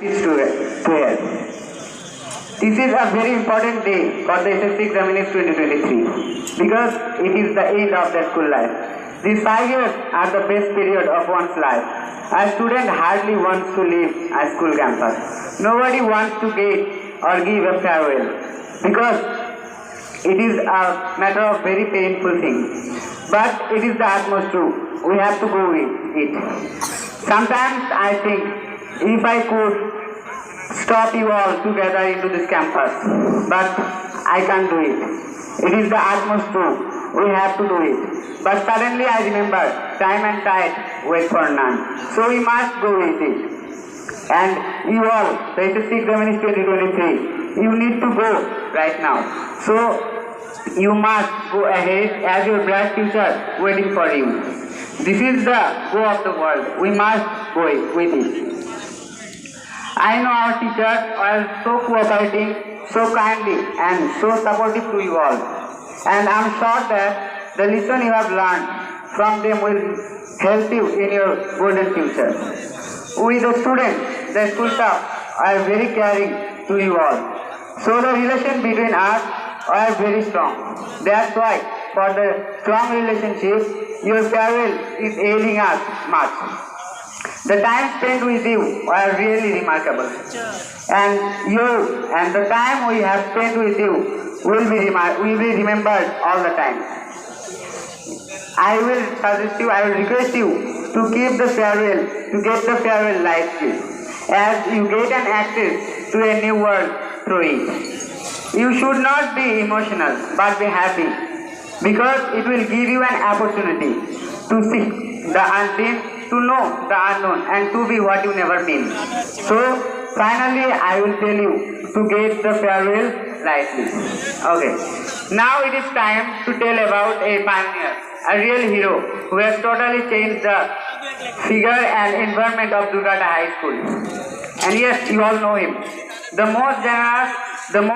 Prayer. This is a very important day for the SSC examiners 2023 because it is the end of their school life. These 5 years are the best period of one's life. A student hardly wants to leave a school campus. Nobody wants to get or give a farewell because it is a matter of very painful thing. But it is the utmost truth. We have to go with it. Sometimes I think if I could stop you all together into this campus, but I can't do it. It is the utmost truth. We have to do it. But suddenly I remember time and tide wait for none. So we must go with it. And you all, the SSC examiners 2023, you need to go right now. So you must go ahead as your bright future waiting for you. This is the go of the world. We must go with it. I know our teachers are so cooperating, so kindly and so supportive to you all. And I am sure that the lesson you have learned from them will help you in your golden future. We the students, the school staff are very caring to you all. So the relation between us are very strong. That's why for the strong relationship, your farewell is ailing us much. The time spent with you are really remarkable. And the time we have spent with you will be remembered all the time. I will request you to keep the farewell, to get the farewell lightly, as you get an access to a new world through it. You should not be emotional, but be happy, because it will give you an opportunity to see the unseen, to know the unknown, and to be what you never been. So, finally, I will tell you to get the farewell lightly. Okay. Now it is time to tell about a pioneer, a real hero who has totally changed the figure and environment of Durgata High School. And yes, you all know him. The most generous, the most